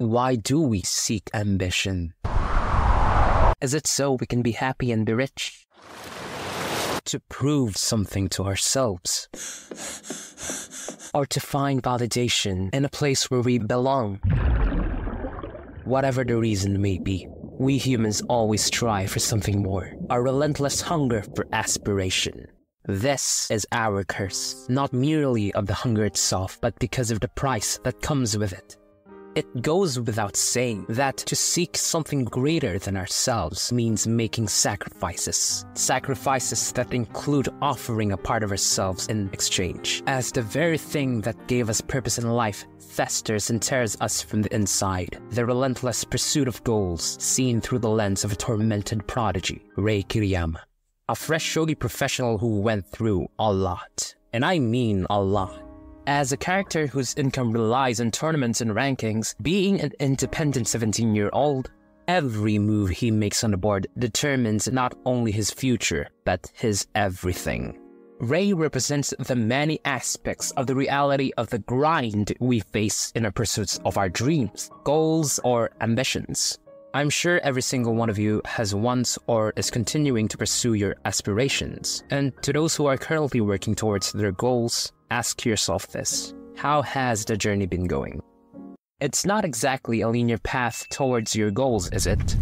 Why do we seek ambition? Is it so we can be happy and be rich? To prove something to ourselves? Or to find validation in a place where we belong? Whatever the reason may be, we humans always strive for something more, a relentless hunger for aspiration. This is our curse, not merely of the hunger itself, but because of the price that comes with it. It goes without saying that to seek something greater than ourselves means making sacrifices. Sacrifices that include offering a part of ourselves in exchange, as the very thing that gave us purpose in life festers and tears us from the inside. The relentless pursuit of goals, seen through the lens of a tormented prodigy, Rei Kiriyama. A fresh shogi professional who went through a lot. And I mean a lot. As a character whose income relies on tournaments and rankings, being an independent 17-year-old, every move he makes on the board determines not only his future, but his everything. Rei represents the many aspects of the reality of the grind we face in our pursuits of our dreams, goals, or ambitions. I'm sure every single one of you has once or is continuing to pursue your aspirations. And to those who are currently working towards their goals, ask yourself this: how has the journey been going? It's not exactly a linear path towards your goals, is it?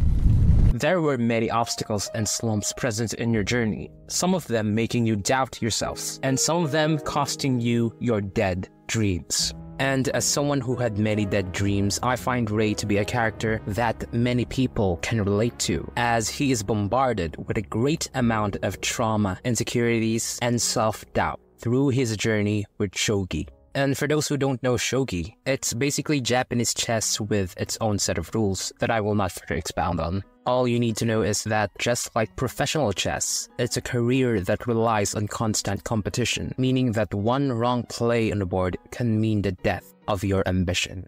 There were many obstacles and slumps present in your journey, some of them making you doubt yourselves, and some of them costing you your dead dreams. And as someone who had many dead dreams, I find Rei to be a character that many people can relate to, as he is bombarded with a great amount of trauma, insecurities, and self-doubt through his journey with shogi. And for those who don't know shogi, it's basically Japanese chess with its own set of rules that I will not further expound on. All you need to know is that, just like professional chess, it's a career that relies on constant competition, meaning that one wrong play on the board can mean the death of your ambition.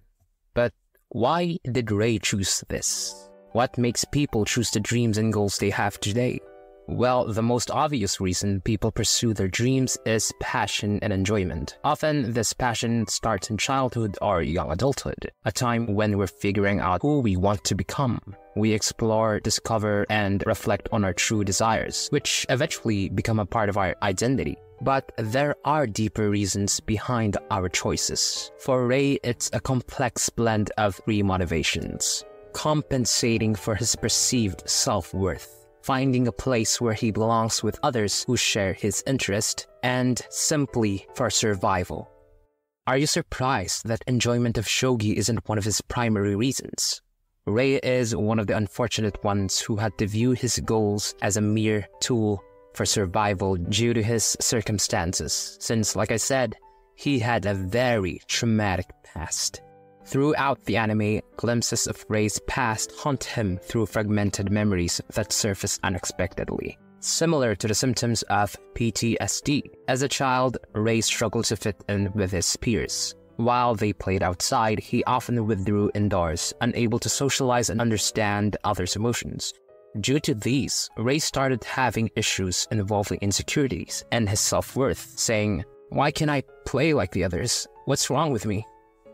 But why did Rei choose this? What makes people choose the dreams and goals they have today? Well, the most obvious reason people pursue their dreams is passion and enjoyment. Often, this passion starts in childhood or young adulthood, a time when we're figuring out who we want to become. We explore, discover, and reflect on our true desires, which eventually become a part of our identity. But there are deeper reasons behind our choices. For Rei, it's a complex blend of three motivations: compensating for his perceived self-worth, finding a place where he belongs with others who share his interest, and simply for survival. Are you surprised that enjoyment of shogi isn't one of his primary reasons? Rei is one of the unfortunate ones who had to view his goals as a mere tool for survival due to his circumstances, since, like I said, he had a very traumatic past. Throughout the anime, glimpses of Rei's past haunt him through fragmented memories that surface unexpectedly, similar to the symptoms of PTSD. As a child, Rei struggled to fit in with his peers. While they played outside, he often withdrew indoors, unable to socialize and understand others' emotions. Due to these, Rei started having issues involving insecurities and his self-worth, saying, "Why can't I play like the others? What's wrong with me?"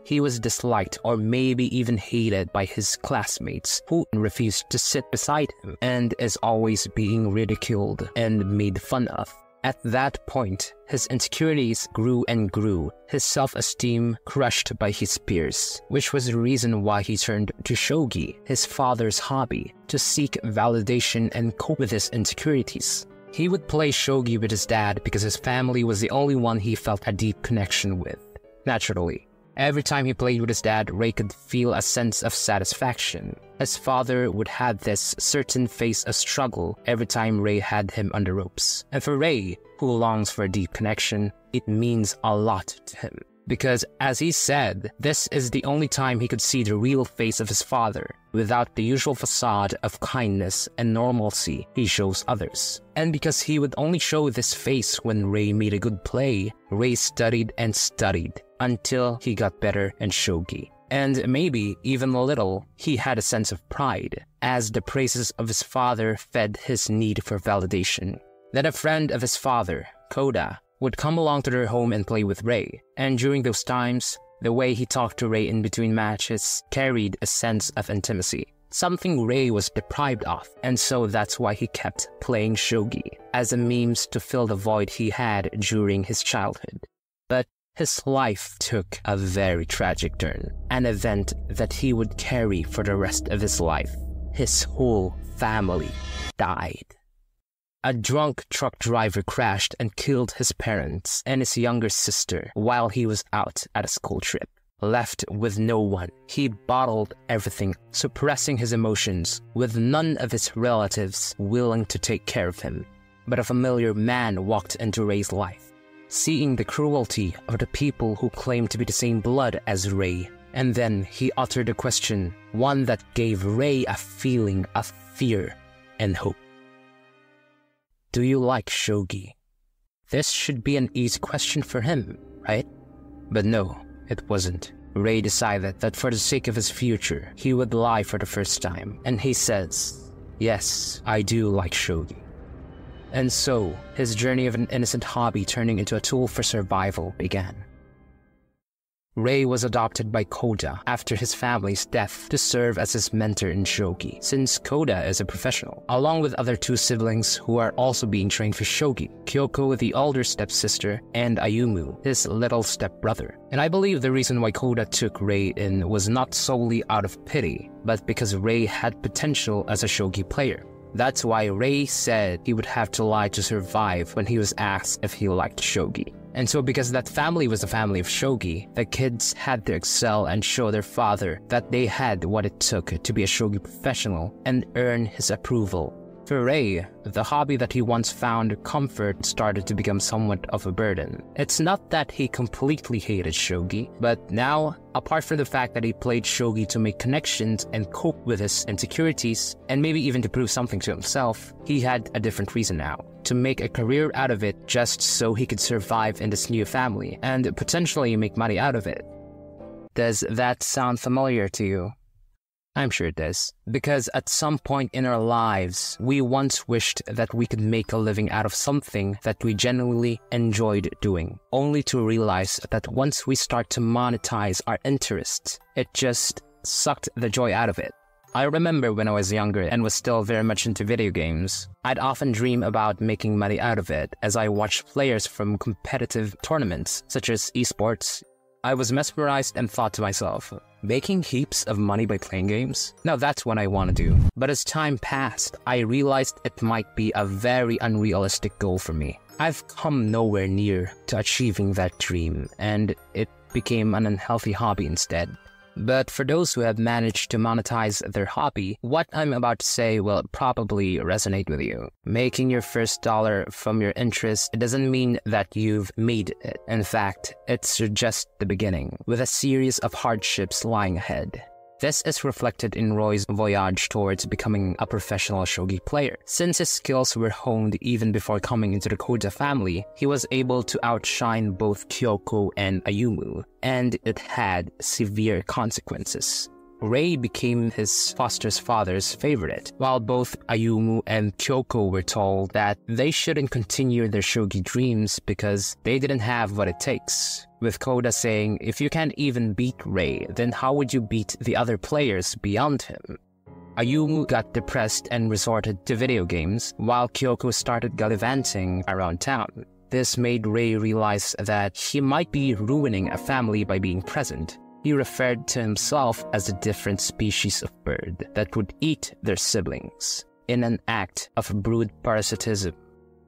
He was disliked or maybe even hated by his classmates, who refused to sit beside him and is always being ridiculed and made fun of. At that point, his insecurities grew and grew, his self-esteem crushed by his peers, which was the reason why he turned to shogi, his father's hobby, to seek validation and cope with his insecurities. He would play shogi with his dad because his family was the only one he felt a deep connection with. Naturally, every time he played with his dad, Rei could feel a sense of satisfaction. His father would have this certain phase of struggle every time Rei had him on the ropes. And for Rei, who longs for a deep connection, it means a lot to him. Because, as he said, this is the only time he could see the real face of his father, without the usual facade of kindness and normalcy he shows others. And because he would only show this face when Rei made a good play, Rei studied and studied until he got better in shogi. And maybe, even a little, he had a sense of pride, as the praises of his father fed his need for validation. Then a friend of his father, Koda, would come along to their home and play with Rei, and during those times, The way he talked to Rei in between matches carried a sense of intimacy, something Rei was deprived of, and so that's why he kept playing shogi as a means to fill the void he had during his childhood. But his life took a very tragic turn, an event that he would carry for the rest of his life. His whole family died. A drunk truck driver crashed and killed his parents and his younger sister while he was out at a school trip. Left with no one, he bottled everything, suppressing his emotions, with none of his relatives willing to take care of him. But a familiar man walked into Rei's life, seeing the cruelty of the people who claimed to be the same blood as Rei. And then he uttered a question, one that gave Rei a feeling of fear and hope. Do you like shogi? This should be an easy question for him, right? But no, it wasn't. Rei decided that for the sake of his future, he would lie for the first time. And he says, yes, I do like shogi. And so, his journey of an innocent hobby turning into a tool for survival began. Rei was adopted by Koda after his family's death to serve as his mentor in shogi, since Koda is a professional, along with other two siblings who are also being trained for shogi, Kyoko, the older stepsister, and Ayumu, his little stepbrother. And I believe the reason why Koda took Rei in was not solely out of pity, but because Rei had potential as a shogi player. That's why Rei said he would have to lie to survive when he was asked if he liked shogi. And so because that family was a family of shogi, the kids had to excel and show their father that they had what it took to be a shogi professional and earn his approval. For Rei, the hobby that he once found comfort started to become somewhat of a burden. It's not that he completely hated shogi, but now, apart from the fact that he played shogi to make connections and cope with his insecurities, and maybe even to prove something to himself, he had a different reason now. To make a career out of it just so he could survive in this new family and potentially make money out of it. Does that sound familiar to you? I'm sure it does. Because at some point in our lives, we once wished that we could make a living out of something that we genuinely enjoyed doing, only to realize that once we start to monetize our interests, it just sucked the joy out of it. I remember when I was younger and was still very much into video games, I'd often dream about making money out of it as I watched players from competitive tournaments, such as esports. I was mesmerized and thought to myself, making heaps of money by playing games? Now that's what I want to do. But as time passed, I realized it might be a very unrealistic goal for me. I've come nowhere near to achieving that dream, and it became an unhealthy hobby instead. But for those who have managed to monetize their hobby, what I'm about to say will probably resonate with you. Making your first dollar from your interest, it doesn't mean that you've made it. In fact, it's just the beginning, with a series of hardships lying ahead. This is reflected in Roy's voyage towards becoming a professional shogi player. Since his skills were honed even before coming into the Koda family, he was able to outshine both Kyoko and Ayumu, and it had severe consequences. Rei became his foster father's favorite, while both Ayumu and Kyoko were told that they shouldn't continue their shogi dreams because they didn't have what it takes. With Koda saying, if you can't even beat Rei, then how would you beat the other players beyond him? Ayumu got depressed and resorted to video games, while Kyoko started gallivanting around town. This made Rei realize that he might be ruining a family by being present. He referred to himself as a different species of bird that would eat their siblings, in an act of brood parasitism.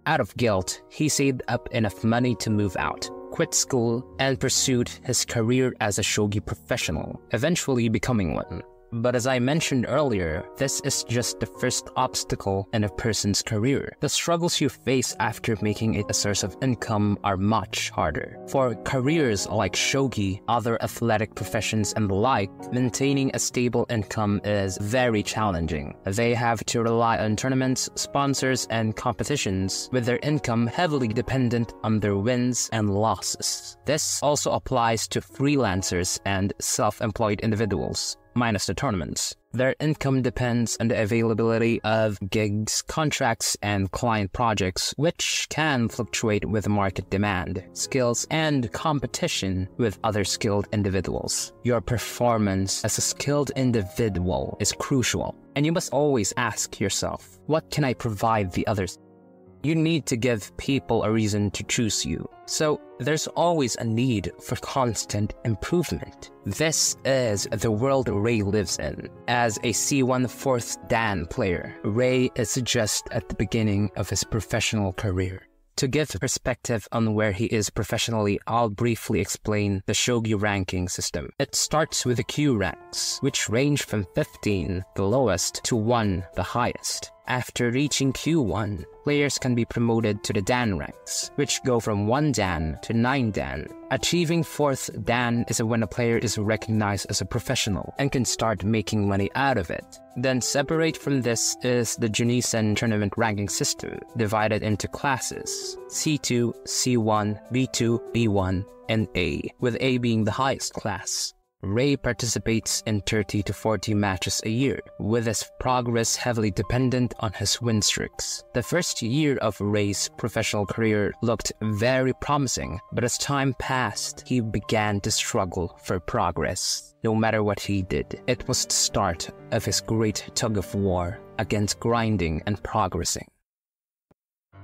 Out of guilt, he saved up enough money to move out, quit school, and pursued his career as a shogi professional, eventually becoming one. But as I mentioned earlier, this is just the first obstacle in a person's career. The struggles you face after making it a source of income are much harder. For careers like shogi, other athletic professions and the like, maintaining a stable income is very challenging. They have to rely on tournaments, sponsors, and competitions, with their income heavily dependent on their wins and losses. This also applies to freelancers and self-employed individuals. minus the tournaments. Their income depends on the availability of gigs, contracts, and client projects, which can fluctuate with market demand, skills, and competition with other skilled individuals. Your performance as a skilled individual is crucial, and you must always ask yourself, what can I provide the others? You need to give people a reason to choose you. So there's always a need for constant improvement. This is the world Ray lives in. As a C1 4th Dan player, Ray is just at the beginning of his professional career. To give perspective on where he is professionally, I'll briefly explain the shogi ranking system. It starts with the Q ranks, which range from 15, the lowest, to 1, the highest. After reaching Q1, players can be promoted to the Dan ranks, which go from 1 Dan to 9 Dan. Achieving 4th Dan is when a player is recognized as a professional and can start making money out of it. Then separate from this is the Junisen tournament ranking system, divided into classes: C2, C1, B2, B1, and A, with A being the highest class. Ray participates in 30 to 40 matches a year, with his progress heavily dependent on his win streaks. The first year of Ray's professional career looked very promising, but as time passed, he began to struggle for progress. No matter what he did, it was the start of his great tug of war against grinding and progressing.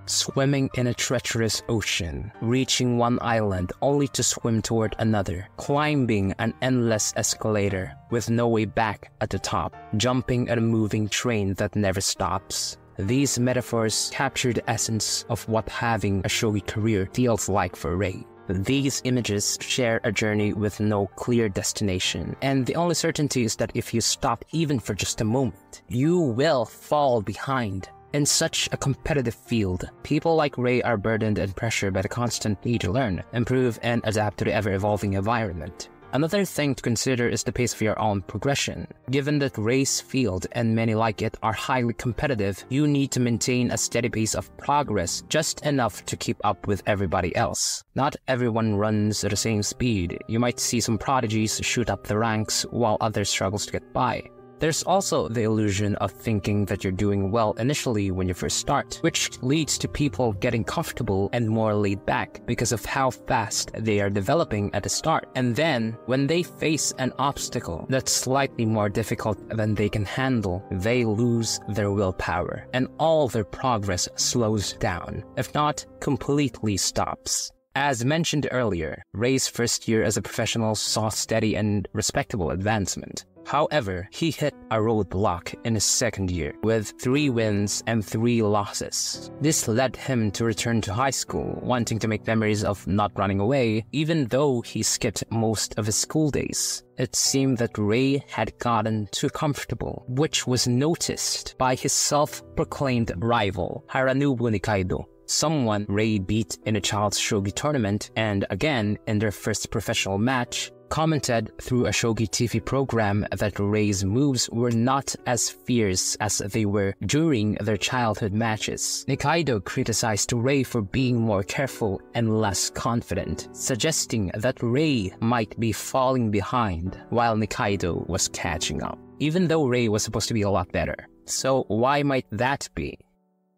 Swimming in a treacherous ocean, reaching one island only to swim toward another, climbing an endless escalator with no way back at the top, jumping at a moving train that never stops. These metaphors capture the essence of what having a shogi career feels like for Ray. These images share a journey with no clear destination, and the only certainty is that if you stop even for just a moment, you will fall behind. In such a competitive field, people like Ray are burdened and pressured by the constant need to learn, improve, and adapt to the ever-evolving environment. Another thing to consider is the pace of your own progression. Given that Ray's field and many like it are highly competitive, you need to maintain a steady pace of progress, just enough to keep up with everybody else. Not everyone runs at the same speed. You might see some prodigies shoot up the ranks while others struggle to get by. There's also the illusion of thinking that you're doing well initially when you first start, which leads to people getting comfortable and more laid back because of how fast they are developing at the start. And then, when they face an obstacle that's slightly more difficult than they can handle, they lose their willpower, and all their progress slows down, if not completely stops. As mentioned earlier, Ray's first year as a professional saw steady and respectable advancement. However, he hit a roadblock in his second year, with 3 wins and 3 losses. This led him to return to high school, wanting to make memories of not running away, even though he skipped most of his school days. It seemed that Ray had gotten too comfortable, which was noticed by his self-proclaimed rival, Haranubu Nikaido, someone Ray beat in a child's shogi tournament, and again in their first professional match, commented through a shogi TV program that Ray's moves were not as fierce as they were during their childhood matches. Nikaido criticized Ray for being more careful and less confident, suggesting that Ray might be falling behind while Nikaido was catching up, even though Ray was supposed to be a lot better. So why might that be?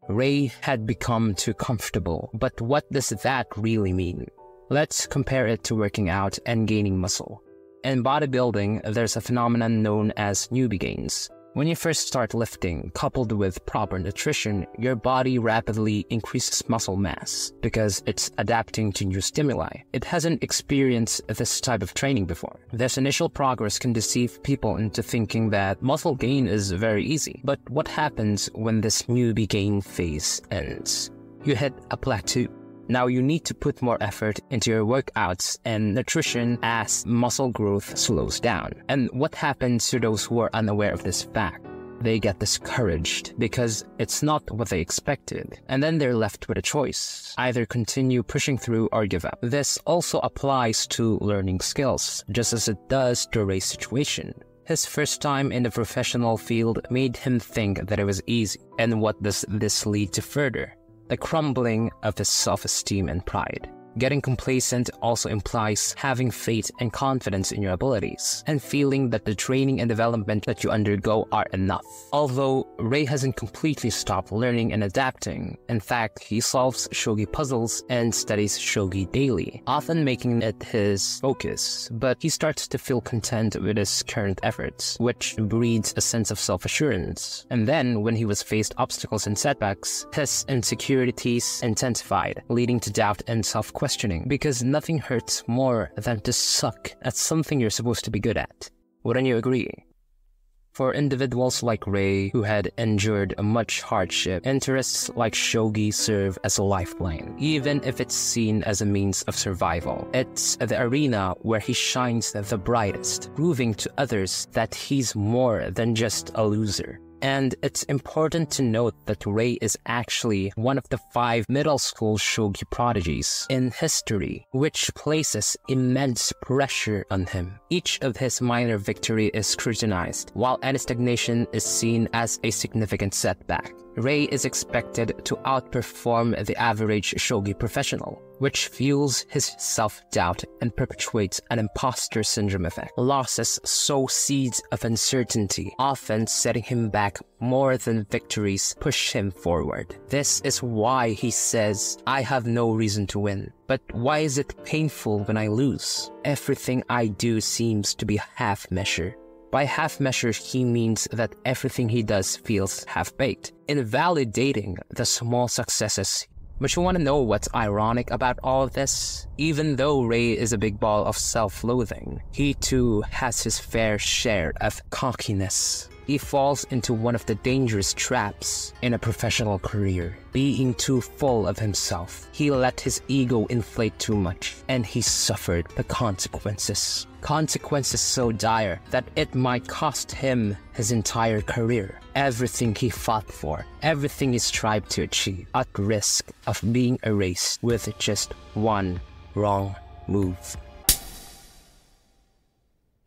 Ray had become too comfortable, but what does that really mean? Let's compare it to working out and gaining muscle. In bodybuilding, there's a phenomenon known as newbie gains. When you first start lifting, coupled with proper nutrition, your body rapidly increases muscle mass because it's adapting to new stimuli. It hasn't experienced this type of training before. This initial progress can deceive people into thinking that muscle gain is very easy. But what happens when this newbie gain phase ends? You hit a plateau. Now you need to put more effort into your workouts and nutrition as muscle growth slows down. And what happens to those who are unaware of this fact? They get discouraged because it's not what they expected. And then they're left with a choice. Either continue pushing through or give up. This also applies to learning skills, just as it does to Ray's situation. His first time in the professional field made him think that it was easy. And what does this lead to further? The crumbling of his self-esteem and pride. Getting complacent also implies having faith and confidence in your abilities, and feeling that the training and development that you undergo are enough. Although Rei hasn't completely stopped learning and adapting, in fact, he solves shogi puzzles and studies shogi daily, often making it his focus, but he starts to feel content with his current efforts, which breeds a sense of self-assurance. And then, when he was faced obstacles and setbacks, his insecurities intensified, leading to doubt and self-questioning, because nothing hurts more than to suck at something you're supposed to be good at. Wouldn't you agree? For individuals like Rei, who had endured much hardship, interests like shogi serve as a lifeline, even if it's seen as a means of survival. It's the arena where he shines the brightest, proving to others that he's more than just a loser. And it's important to note that Rei is actually one of the 5 middle school shogi prodigies in history, which places immense pressure on him. Each of his minor victories is scrutinized, while any stagnation is seen as a significant setback. Rei is expected to outperform the average shogi professional, which fuels his self-doubt and perpetuates an imposter syndrome effect. Losses sow seeds of uncertainty, often setting him back more than victories push him forward. This is why he says, "I have no reason to win." But why is it painful when I lose? Everything I do seems to be half-measure. By half-measure, he means that everything he does feels half-baked, invalidating the small successes. But you want to know what's ironic about all of this? Even though Rei is a big ball of self-loathing, he too has his fair share of cockiness. He falls into one of the dangerous traps in a professional career, being too full of himself. He let his ego inflate too much, and he suffered the consequences. Consequences so dire that it might cost him his entire career. Everything he fought for, everything he strived to achieve, at risk of being erased with just one wrong move.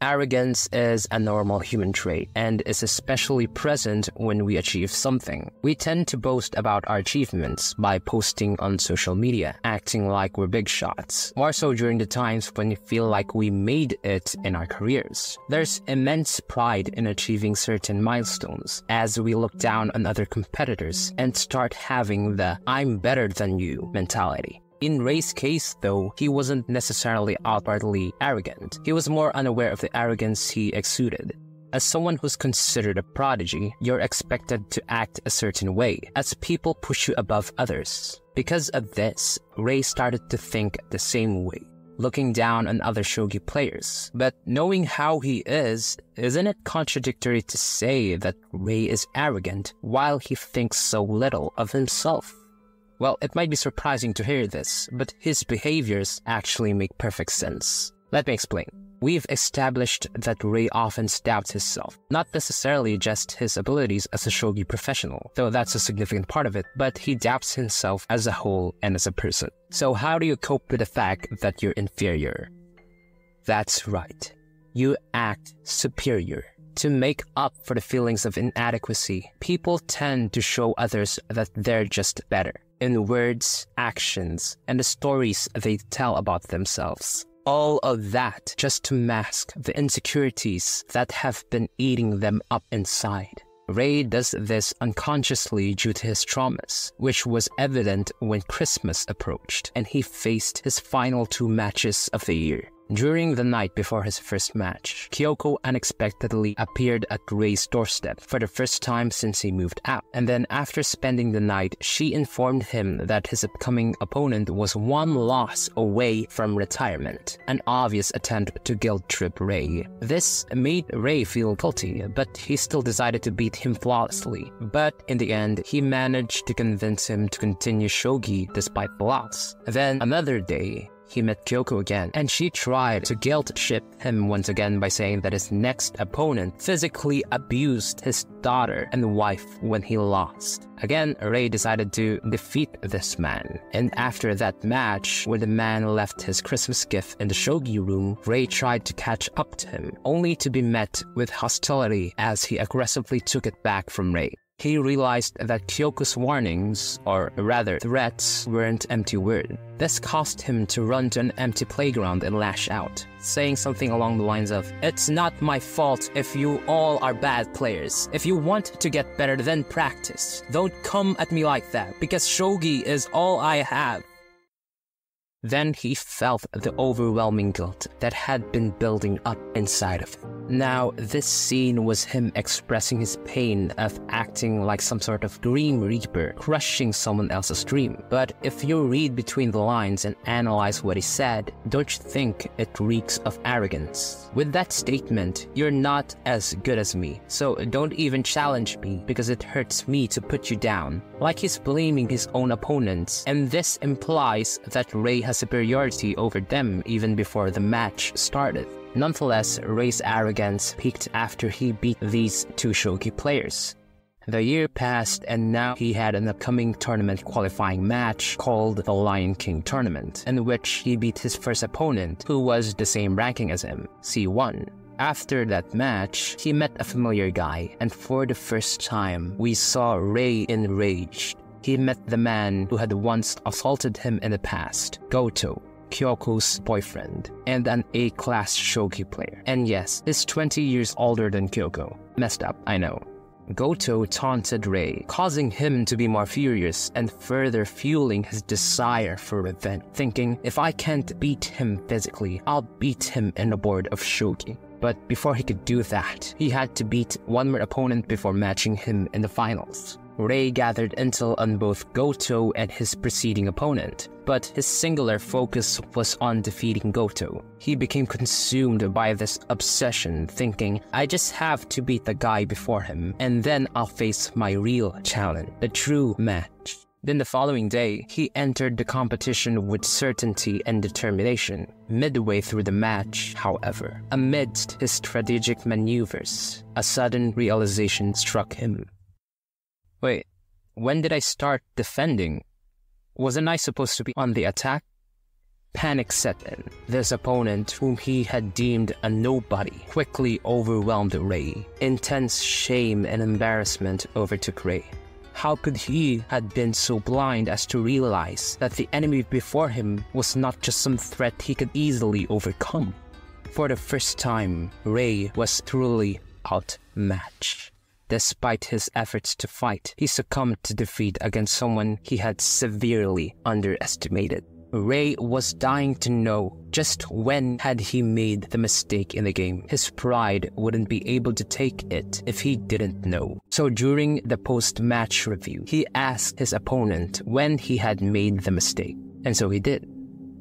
Arrogance is a normal human trait and is especially present when we achieve something. We tend to boast about our achievements by posting on social media, acting like we're big shots, more so during the times when we feel like we made it in our careers. There's immense pride in achieving certain milestones as we look down on other competitors and start having the "I'm better than you" mentality. In Rei's case, though, he wasn't necessarily outwardly arrogant. He was more unaware of the arrogance he exuded. As someone who's considered a prodigy, you're expected to act a certain way, as people push you above others. Because of this, Rei started to think the same way, looking down on other shogi players. But knowing how he is, isn't it contradictory to say that Rei is arrogant while he thinks so little of himself? Well, it might be surprising to hear this, but his behaviors actually make perfect sense. Let me explain. We've established that Rei often doubts himself, not necessarily just his abilities as a shogi professional, though that's a significant part of it, but he doubts himself as a whole and as a person. So how do you cope with the fact that you're inferior? That's right. You act superior. To make up for the feelings of inadequacy, people tend to show others that they're just better, in words, actions, and the stories they tell about themselves. All of that just to mask the insecurities that have been eating them up inside. Rei does this unconsciously due to his traumas, which was evident when Christmas approached and he faced his final 2 matches of the year. During the night before his first match, Kyoko unexpectedly appeared at Rei's doorstep for the first time since he moved out. And then after spending the night, she informed him that his upcoming opponent was 1 loss away from retirement, an obvious attempt to guilt-trip Rei. This made Rei feel guilty, but he still decided to beat him flawlessly. But in the end, he managed to convince him to continue shogi despite the loss. Then another day, he met Kyoko again, and she tried to guilt-trip him once again by saying that his next opponent physically abused his daughter and wife when he lost. Again, Rei decided to defeat this man, and after that match, when the man left his Christmas gift in the shogi room, Rei tried to catch up to him, only to be met with hostility as he aggressively took it back from Rei. He realized that Kyoko's warnings, or rather threats, weren't empty words. This caused him to run to an empty playground and lash out, saying something along the lines of, "It's not my fault if you all are bad players. If you want to get better, then practice. Don't come at me like that, because shogi is all I have." Then he felt the overwhelming guilt that had been building up inside of him. Now, this scene was him expressing his pain of acting like some sort of Grim Reaper, crushing someone else's dream. But if you read between the lines and analyze what he said, don't you think it reeks of arrogance? With that statement, "You're not as good as me, so don't even challenge me because it hurts me to put you down." Like he's blaming his own opponents, and this implies that Ray has superiority over them even before the match started. Nonetheless, Ray's arrogance peaked after he beat these two shogi players. The year passed, and now he had an upcoming tournament qualifying match called the Lion King Tournament, in which he beat his first opponent, who was the same ranking as him, C1. After that match, he met a familiar guy, and for the first time, we saw Ray enraged. He met the man who had once assaulted him in the past, Goto, Kyoko's boyfriend, and an A-class shogi player. And yes, he's 20 years older than Kyoko. Messed up, I know. Goto taunted Ray, causing him to be more furious and further fueling his desire for revenge, thinking, if I can't beat him physically, I'll beat him in the board of shogi. But before he could do that, he had to beat one more opponent before matching him in the finals. Ray gathered intel on both Goto and his preceding opponent, but his singular focus was on defeating Goto. He became consumed by this obsession, thinking, I just have to beat the guy before him, and then I'll face my real challenge, the true match. Then the following day, he entered the competition with certainty and determination. Midway through the match, however, amidst his strategic maneuvers, a sudden realization struck him. Wait, when did I start defending? Wasn't I supposed to be on the attack? Panic set in. This opponent, whom he had deemed a nobody, quickly overwhelmed Ray. Intense shame and embarrassment overtook Ray. How could he have been so blind as to realize that the enemy before him was not just some threat he could easily overcome? For the first time, Ray was truly outmatched. Despite his efforts to fight, he succumbed to defeat against someone he had severely underestimated. Ray was dying to know just when had he made the mistake in the game. His pride wouldn't be able to take it if he didn't know. So during the post-match review, he asked his opponent when he had made the mistake, and so he did.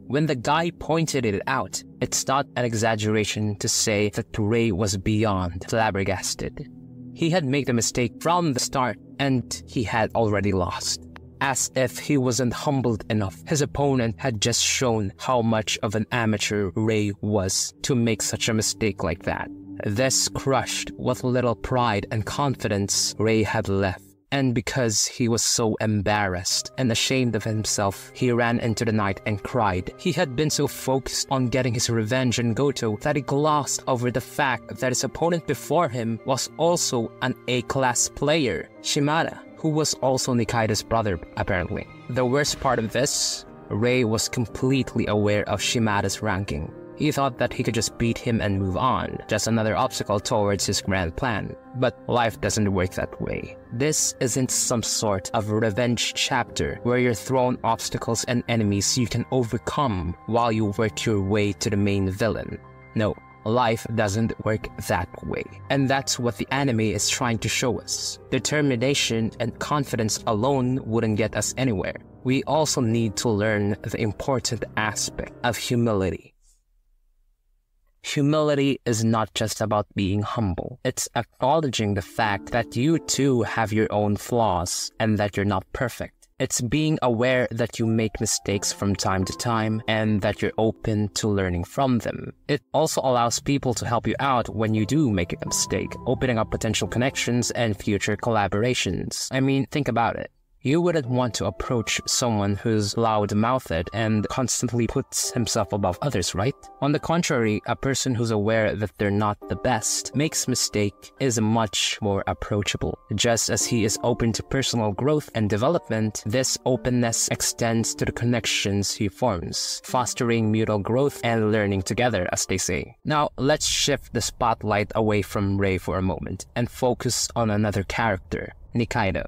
When the guy pointed it out, it's not an exaggeration to say that Ray was beyond flabbergasted. He had made the mistake from the start, and he had already lost. As if he wasn't humbled enough, his opponent had just shown how much of an amateur Ray was to make such a mistake like that. This crushed what little pride and confidence Ray had left. And because he was so embarrassed and ashamed of himself, he ran into the night and cried. He had been so focused on getting his revenge on Goto that he glossed over the fact that his opponent before him was also an A-class player, Shimada, who was also Nikaida's brother, apparently. The worst part of this, Ray was completely aware of Shimada's ranking. He thought that he could just beat him and move on, just another obstacle towards his grand plan. But life doesn't work that way. This isn't some sort of revenge chapter where you're thrown obstacles and enemies you can overcome while you work your way to the main villain. No, life doesn't work that way. And that's what the anime is trying to show us. Determination and confidence alone wouldn't get us anywhere. We also need to learn the important aspect of humility. Humility is not just about being humble. It's acknowledging the fact that you too have your own flaws and that you're not perfect. It's being aware that you make mistakes from time to time and that you're open to learning from them. It also allows people to help you out when you do make a mistake, opening up potential connections and future collaborations. I mean, think about it. You wouldn't want to approach someone who's loud-mouthed and constantly puts himself above others, right? On the contrary, a person who's aware that they're not the best, makes mistake, is much more approachable. Just as he is open to personal growth and development, this openness extends to the connections he forms, fostering mutual growth and learning together, as they say. Now, let's shift the spotlight away from Rei for a moment and focus on another character, Nikaido.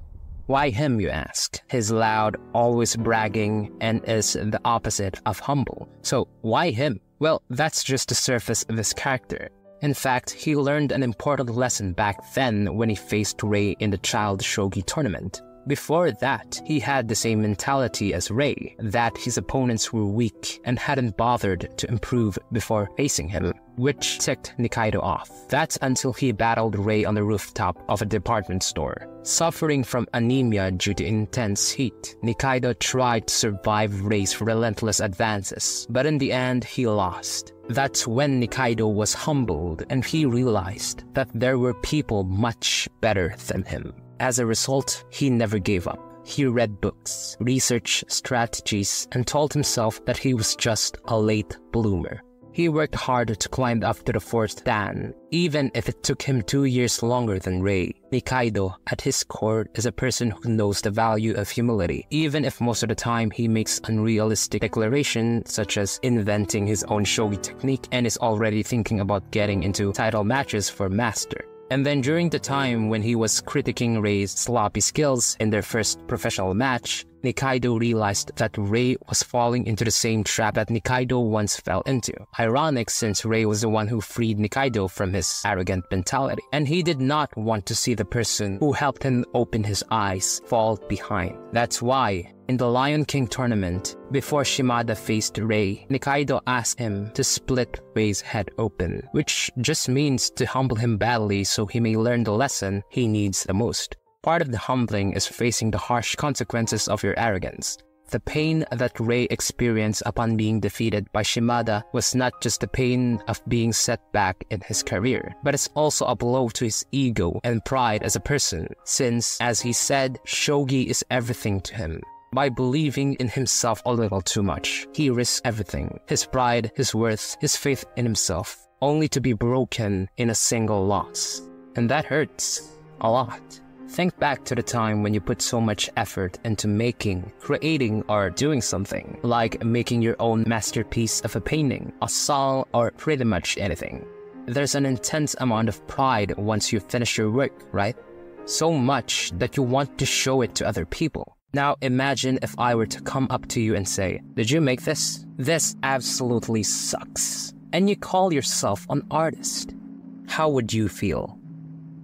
Why him, you ask? He's loud, always bragging, and is the opposite of humble. So why him? Well, that's just the surface of his character. In fact, he learned an important lesson back then when he faced Rei in the child shogi tournament. Before that, he had the same mentality as Rei, that his opponents were weak and hadn't bothered to improve before facing him, which ticked Nikaido off. That's until he battled Rei on the rooftop of a department store. Suffering from anemia due to intense heat, Nikaido tried to survive Rei's relentless advances, but in the end, he lost. That's when Nikaido was humbled and he realized that there were people much better than him. As a result, he never gave up. He read books, researched strategies, and told himself that he was just a late bloomer. He worked hard to climb up to the 4th dan, even if it took him 2 years longer than Rei. Nikaido, at his core, is a person who knows the value of humility, even if most of the time he makes unrealistic declarations such as inventing his own shogi technique and is already thinking about getting into title matches for Master. And then during the time when he was critiquing Rei's sloppy skills in their first professional match, Nikaido realized that Rei was falling into the same trap that Nikaido once fell into. Ironic, since Rei was the one who freed Nikaido from his arrogant mentality, and he did not want to see the person who helped him open his eyes fall behind. That's why, in the Lion King tournament, before Shimada faced Rei, Nikaido asked him to split Rei's head open, which just means to humble him badly so he may learn the lesson he needs the most. Part of the humbling is facing the harsh consequences of your arrogance. The pain that Rei experienced upon being defeated by Shimada was not just the pain of being set back in his career, but it's also a blow to his ego and pride as a person, since, as he said, shogi is everything to him. By believing in himself a little too much, he risks everything: his pride, his worth, his faith in himself, only to be broken in a single loss. And that hurts a lot. Think back to the time when you put so much effort into making, creating, or doing something, like making your own masterpiece of a painting, a song, or pretty much anything. There's an intense amount of pride once you finish your work, right? So much that you want to show it to other people. Now imagine if I were to come up to you and say, "Did you make this? This absolutely sucks." And you call yourself an artist. How would you feel?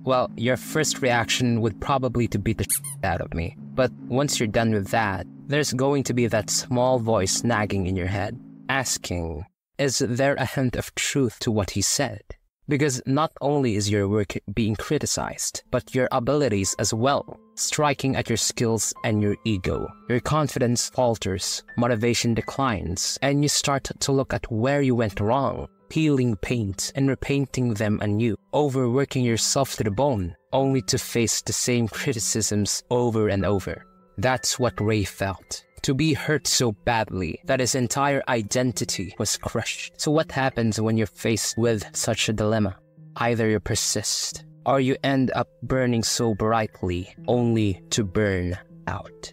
Well, your first reaction would probably to beat the shit out of me. But once you're done with that, there's going to be that small voice nagging in your head, asking, is there a hint of truth to what he said? Because not only is your work being criticized, but your abilities as well, striking at your skills and your ego. Your confidence falters, motivation declines, and you start to look at where you went wrong, peeling paint and repainting them anew, overworking yourself to the bone, only to face the same criticisms over and over. That's what Rei felt. To be hurt so badly that his entire identity was crushed. So what happens when you're faced with such a dilemma? Either you persist, or you end up burning so brightly, only to burn out.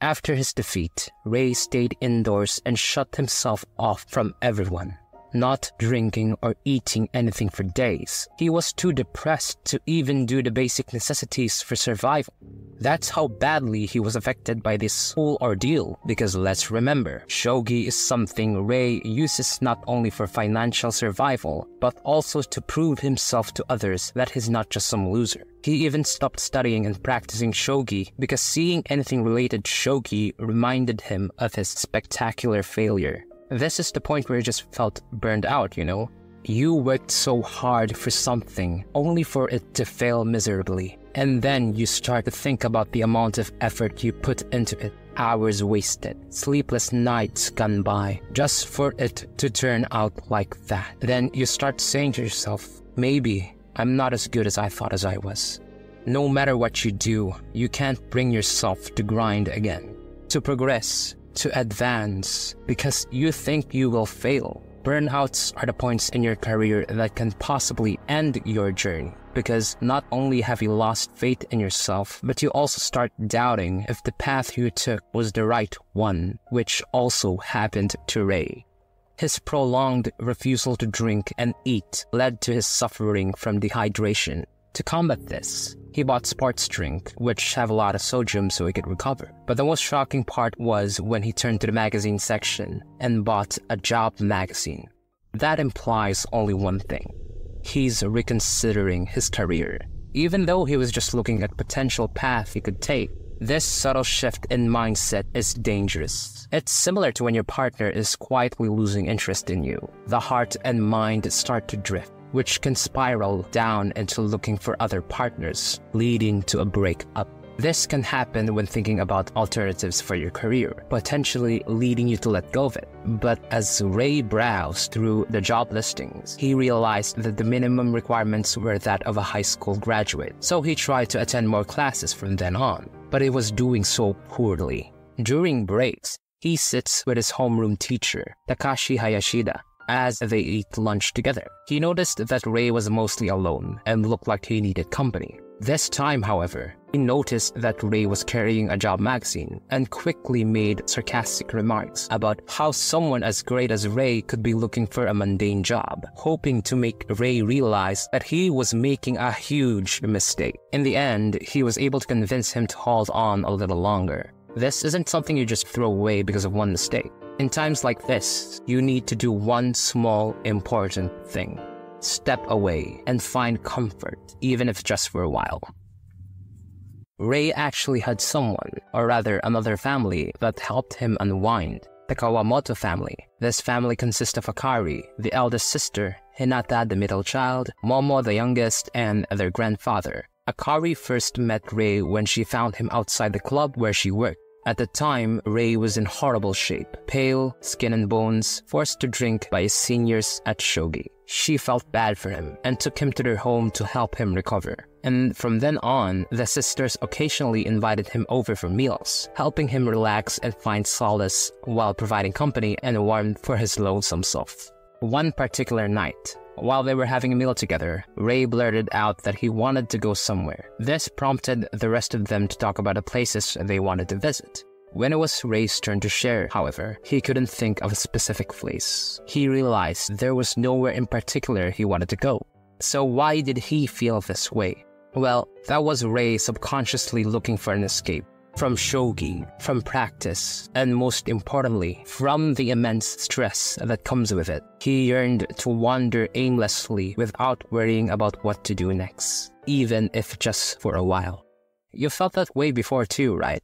After his defeat, Rei stayed indoors and shut himself off from everyone, not drinking or eating anything for days. He was too depressed to even do the basic necessities for survival. That's how badly he was affected by this whole ordeal, because let's remember, shogi is something Rei uses not only for financial survival, but also to prove himself to others that he's not just some loser. He even stopped studying and practicing shogi because seeing anything related to shogi reminded him of his spectacular failure. This is the point where he just felt burned out, you know? You worked so hard for something, only for it to fail miserably. And then you start to think about the amount of effort you put into it. Hours wasted, sleepless nights gone by, just for it to turn out like that. Then you start saying to yourself, maybe I'm not as good as I thought as I was. No matter what you do, you can't bring yourself to grind again, to progress, to advance, because you think you will fail. Burnouts are the points in your career that can possibly end your journey, because not only have you lost faith in yourself, but you also start doubting if the path you took was the right one, which also happened to Ray. His prolonged refusal to drink and eat led to his suffering from dehydration. To combat this, he bought sports drink, which have a lot of sodium so he could recover. But the most shocking part was when he turned to the magazine section and bought a job magazine. That implies only one thing. He's reconsidering his career. Even though he was just looking at potential path he could take, this subtle shift in mindset is dangerous. It's similar to when your partner is quietly losing interest in you. The heart and mind start to drift, which can spiral down into looking for other partners, leading to a breakup. This can happen when thinking about alternatives for your career, potentially leading you to let go of it. But as Ray browsed through the job listings, he realized that the minimum requirements were that of a high school graduate. So he tried to attend more classes from then on, but he was doing so poorly. During breaks, he sits with his homeroom teacher, Takashi Hayashida, as they eat lunch together. He noticed that Ray was mostly alone and looked like he needed company. This time, however, he noticed that Ray was carrying a job magazine and quickly made sarcastic remarks about how someone as great as Ray could be looking for a mundane job, hoping to make Ray realize that he was making a huge mistake. In the end, he was able to convince him to hold on a little longer. This isn't something you just throw away because of one mistake. In times like this, you need to do one small, important thing. Step away and find comfort, even if just for a while. Ray actually had someone, or rather another family, that helped him unwind. The Kawamoto family. This family consists of Akari, the eldest sister, Hinata, the middle child, Momo, the youngest, and their grandfather. Akari first met Ray when she found him outside the club where she worked. At the time, Ray was in horrible shape, pale, skin and bones, forced to drink by his seniors at shogi. She felt bad for him and took him to their home to help him recover. And from then on, the sisters occasionally invited him over for meals, helping him relax and find solace while providing company and warmth for his lonesome self. One particular night, while they were having a meal together, Ray blurted out that he wanted to go somewhere. This prompted the rest of them to talk about the places they wanted to visit. When it was Ray's turn to share, however, he couldn't think of a specific place. He realized there was nowhere in particular he wanted to go. So why did he feel this way? Well, that was Ray subconsciously looking for an escape. From shogi, from practice, and most importantly, from the immense stress that comes with it. He yearned to wander aimlessly without worrying about what to do next, even if just for a while. You felt that way before too, right?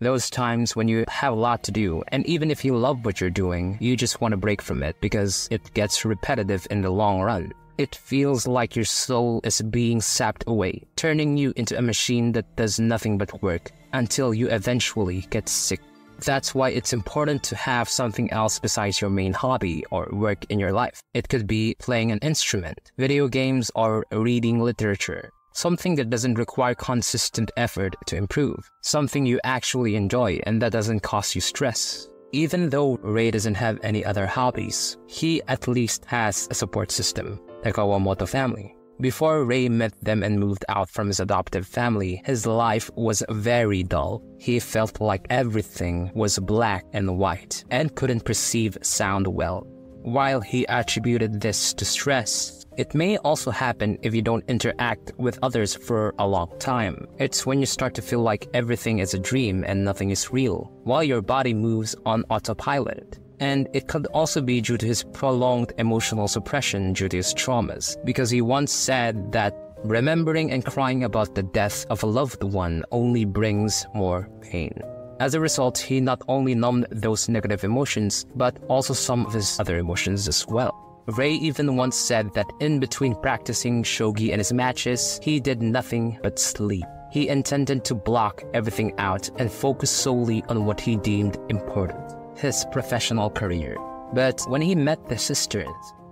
Those times when you have a lot to do, and even if you love what you're doing, you just want to break from it because it gets repetitive in the long run. It feels like your soul is being sapped away, turning you into a machine that does nothing but work until you eventually get sick. That's why it's important to have something else besides your main hobby or work in your life. It could be playing an instrument, video games, or reading literature. Something that doesn't require consistent effort to improve. Something you actually enjoy and that doesn't cause you stress. Even though Ray doesn't have any other hobbies, he at least has a support system. The Kawamoto family. Before Ray met them and moved out from his adoptive family, his life was very dull. He felt like everything was black and white and couldn't perceive sound well. While he attributed this to stress, it may also happen if you don't interact with others for a long time. It's when you start to feel like everything is a dream and nothing is real, while your body moves on autopilot. And it could also be due to his prolonged emotional suppression due to his traumas, because he once said that remembering and crying about the death of a loved one only brings more pain. As a result, he not only numbed those negative emotions, but also some of his other emotions as well. Ray even once said that in between practicing shogi and his matches, he did nothing but sleep. He intended to block everything out and focus solely on what he deemed important. His professional career. But when he met the sisters,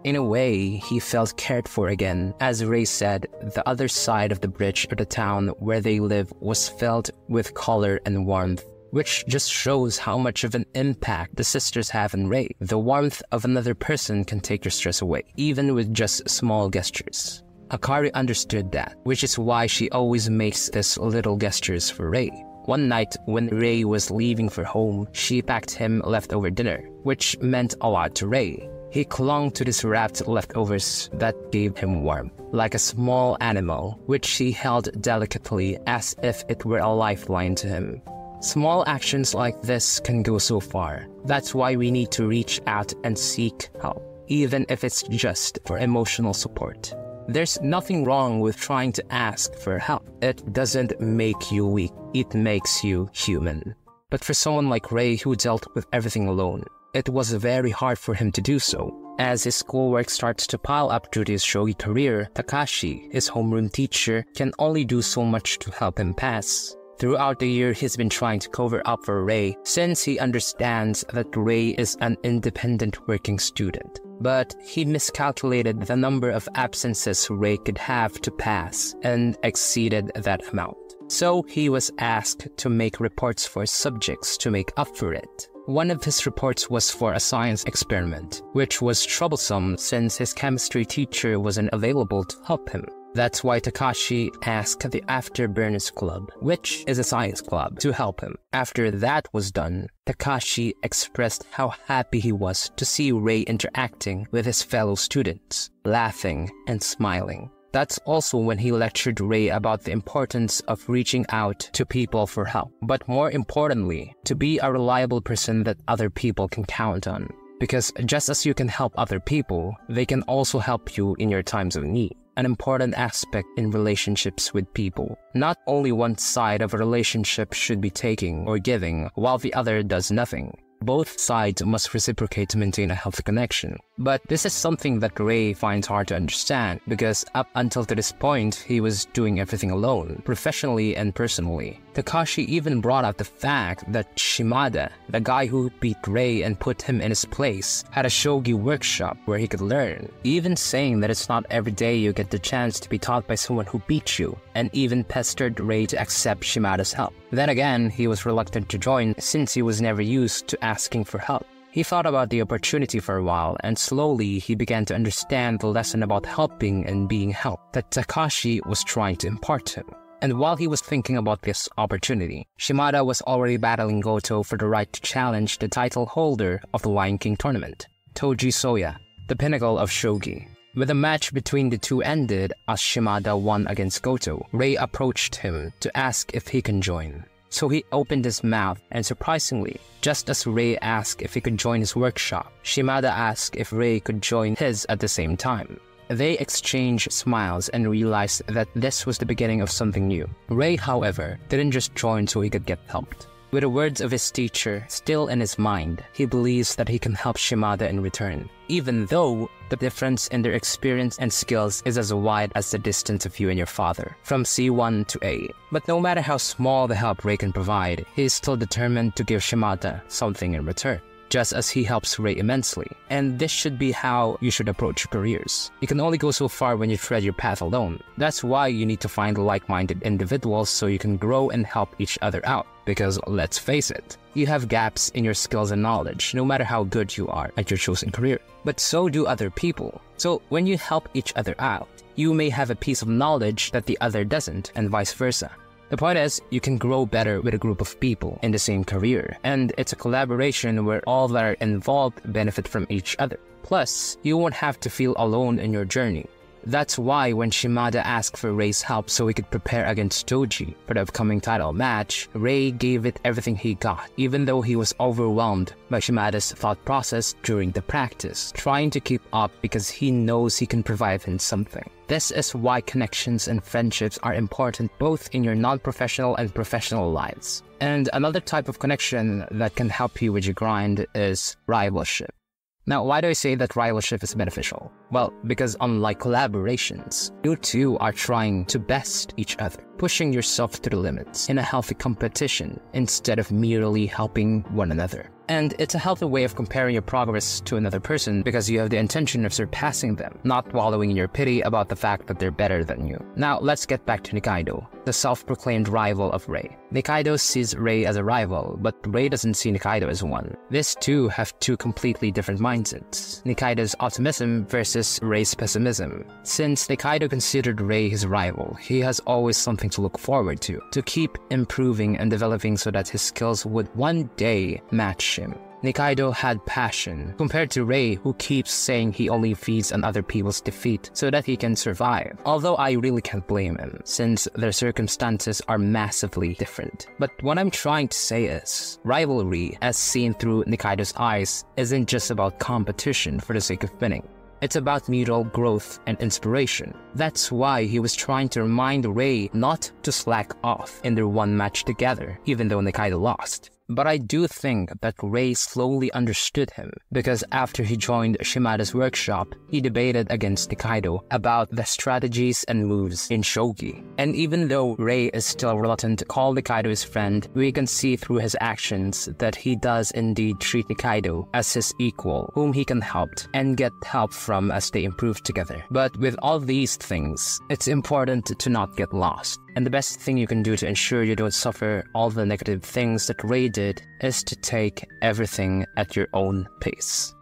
In a way, he felt cared for again. As Ray said, the other side of the bridge of the town where they live was filled with color and warmth, which just shows how much of an impact the sisters have on Ray. The warmth of another person can take your stress away, even with just small gestures. Akari understood that, which is why she always makes these little gestures for Ray. One night, when Ray was leaving for home, she packed him leftover dinner, which meant a lot to Ray. He clung to these wrapped leftovers that gave him warmth, like a small animal, which he held delicately as if it were a lifeline to him. Small actions like this can go so far. That's why we need to reach out and seek help, even if it's just for emotional support. There's nothing wrong with trying to ask for help. It doesn't make you weak, it makes you human. But for someone like Ray who dealt with everything alone, it was very hard for him to do so. As his schoolwork starts to pile up due to his shogi career, Takashi, his homeroom teacher, can only do so much to help him pass. Throughout the year, he's been trying to cover up for Ray since he understands that Ray is an independent working student. But he miscalculated the number of absences Ray could have to pass and exceeded that amount. So he was asked to make reports for subjects to make up for it. One of his reports was for a science experiment, which was troublesome since his chemistry teacher wasn't available to help him. That's why Takashi asked the Afterburners Club, which is a science club, to help him. After that was done, Takashi expressed how happy he was to see Ray interacting with his fellow students, laughing and smiling. That's also when he lectured Ray about the importance of reaching out to people for help, but more importantly, to be a reliable person that other people can count on. Because just as you can help other people, they can also help you in your times of need. An important aspect in relationships with people. Not only one side of a relationship should be taking or giving, while the other does nothing. Both sides must reciprocate to maintain a healthy connection. But this is something that Ray finds hard to understand because up until to this point, he was doing everything alone, professionally and personally. Takashi even brought up the fact that Shimada, the guy who beat Ray and put him in his place, had a shogi workshop where he could learn, even saying that it's not every day you get the chance to be taught by someone who beat you, and even pestered Ray to accept Shimada's help. Then again, he was reluctant to join since he was never used to asking for help. He thought about the opportunity for a while, and slowly he began to understand the lesson about helping and being helped that Takashi was trying to impart to him. And while he was thinking about this opportunity, Shimada was already battling Goto for the right to challenge the title holder of the Lion King tournament, Toji Soya, the pinnacle of shogi. When the match between the two ended as Shimada won against Goto, Ray approached him to ask if he can join. So he opened his mouth, and surprisingly, just as Ray asked if he could join his workshop, Shimada asked if Ray could join his at the same time. They exchanged smiles and realized that this was the beginning of something new. Ray, however, didn't just join so he could get helped. With the words of his teacher still in his mind, he believes that he can help Shimada in return, even though the difference in their experience and skills is as wide as the distance of you and your father, from C1 to A. But no matter how small the help Ray can provide, he is still determined to give Shimada something in return, just as he helps Ray immensely. And this should be how you should approach your careers. You can only go so far when you tread your path alone. That's why you need to find like-minded individuals so you can grow and help each other out. Because let's face it, you have gaps in your skills and knowledge, no matter how good you are at your chosen career. But so do other people. So when you help each other out, you may have a piece of knowledge that the other doesn't, and vice versa. The point is, you can grow better with a group of people in the same career, and it's a collaboration where all that are involved benefit from each other. Plus, you won't have to feel alone in your journey. That's why when Shimada asked for Ray's help so he could prepare against Toji for the upcoming title match, Ray gave it everything he got, even though he was overwhelmed by Shimada's thought process during the practice, trying to keep up because he knows he can provide him something. This is why connections and friendships are important both in your non-professional and professional lives. And another type of connection that can help you with your grind is rivalship. Now, why do I say that rivalship is beneficial? Well, because unlike collaborations, you two are trying to best each other. pushing yourself to the limits in a healthy competition instead of merely helping one another. And it's a healthy way of comparing your progress to another person because you have the intention of surpassing them, not wallowing in your pity about the fact that they're better than you. Now, let's get back to Nikaido, the self-proclaimed rival of Rei. Nikaido sees Rei as a rival, but Rei doesn't see Nikaido as one. These two have two completely different mindsets. Nikaido's optimism versus Rei's pessimism. Since Nikaido considered Rei his rival, he has always something to look forward to keep improving and developing so that his skills would one day match him. Nikaido had passion, compared to Rei, who keeps saying he only feeds on other people's defeat so that he can survive. Although I really can't blame him, since their circumstances are massively different. But what I'm trying to say is, rivalry, as seen through Nikaido's eyes, isn't just about competition for the sake of winning. It's about mutual growth and inspiration. That's why he was trying to remind Rei not to slack off in their one match together, even though Nikaido lost. But I do think that Rei slowly understood him, because after he joined Shimada's workshop, he debated against Nikaido about the strategies and moves in shogi. And even though Rei is still reluctant to call Nikaido his friend, we can see through his actions that he does indeed treat Nikaido as his equal, whom he can help and get help from as they improve together. But with all these things, it's important to not get lost. And the best thing you can do to ensure you don't suffer all the negative things that Rei did is to take everything at your own pace.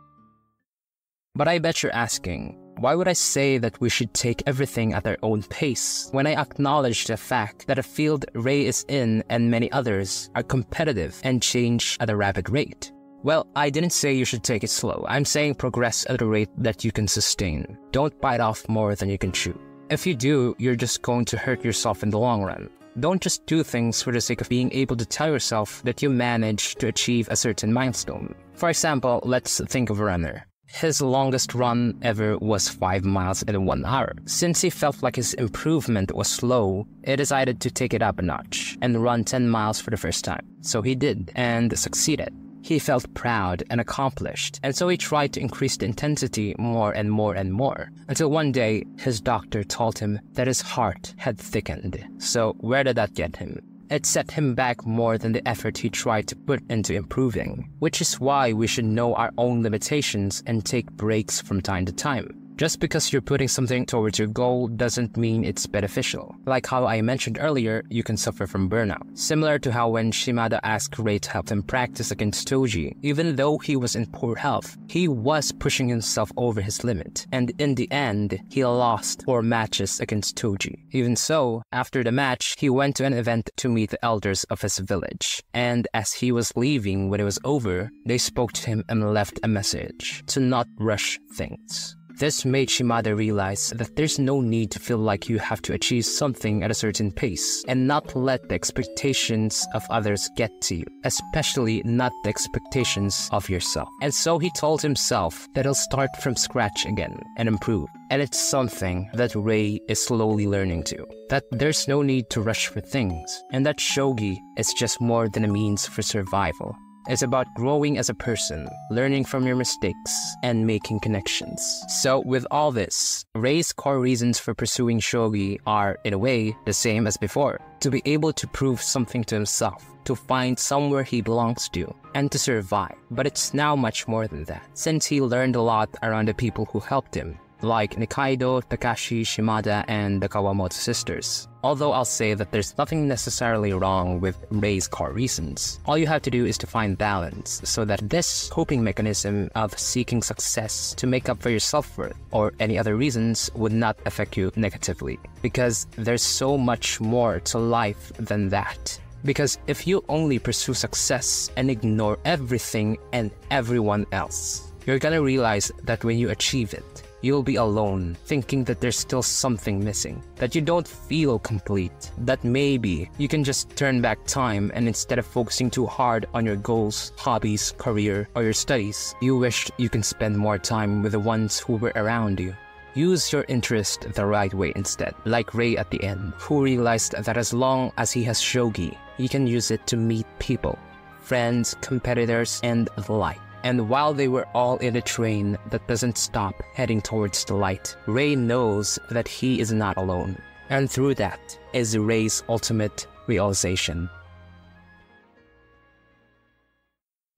But I bet you're asking, why would I say that we should take everything at our own pace when I acknowledge the fact that a field Rei is in and many others are competitive and change at a rapid rate? Well, I didn't say you should take it slow. I'm saying progress at a rate that you can sustain. Don't bite off more than you can chew. If you do, you're just going to hurt yourself in the long run. Don't just do things for the sake of being able to tell yourself that you managed to achieve a certain milestone. For example, let's think of a runner. His longest run ever was 5 miles in 1 hour. Since he felt like his improvement was slow, he decided to take it up a notch and run 10 miles for the first time. So he did, and succeeded. He felt proud and accomplished, and so he tried to increase the intensity more and more and more, until one day his doctor told him that his heart had thickened. So where did that get him? It set him back more than the effort he tried to put into improving, which is why we should know our own limitations and take breaks from time to time. Just because you're putting something towards your goal doesn't mean it's beneficial. Like how I mentioned earlier, you can suffer from burnout. Similar to how when Shimada asked Rei to help him practice against Toji, even though he was in poor health, he was pushing himself over his limit. And in the end, he lost 4 matches against Toji. Even so, after the match, he went to an event to meet the elders of his village. And as he was leaving when it was over, they spoke to him and left a message to not rush things. This made Shimada realize that there's no need to feel like you have to achieve something at a certain pace and not let the expectations of others get to you, especially not the expectations of yourself. And so he told himself that he'll start from scratch again and improve. And it's something that Rei is slowly learning too, that there's no need to rush for things, and that shogi is just more than a means for survival. It's about growing as a person, learning from your mistakes, and making connections. So with all this, Rei's core reasons for pursuing shogi are, in a way, the same as before. To be able to prove something to himself, to find somewhere he belongs to, and to survive. But it's now much more than that, since he learned a lot around the people who helped him, like Nikaido, Takashi, Shimada, and the Kawamoto sisters. Although I'll say that there's nothing necessarily wrong with Rei's core reasons. All you have to do is to find balance, so that this coping mechanism of seeking success to make up for your self-worth or any other reasons would not affect you negatively. Because there's so much more to life than that. Because if you only pursue success and ignore everything and everyone else, you're gonna realize that when you achieve it, you'll be alone, thinking that there's still something missing, that you don't feel complete, that maybe you can just turn back time and instead of focusing too hard on your goals, hobbies, career, or your studies, you wished you can spend more time with the ones who were around you. Use your interest the right way instead, like Rei at the end, who realized that as long as he has shogi, he can use it to meet people, friends, competitors, and the like. And while they were all in a train that doesn't stop heading towards the light, Rei knows that he is not alone. And through that is Rei's ultimate realization.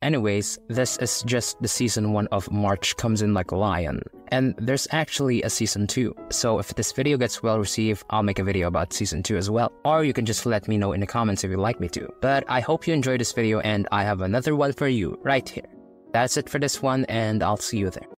Anyways, this is just the season 1 of March Comes in Like a Lion, and there's actually a season 2, so if this video gets well received, I'll make a video about season 2 as well, or you can just let me know in the comments if you'd like me to. But I hope you enjoyed this video, and I have another one for you right here. That's it for this one, and I'll see you there.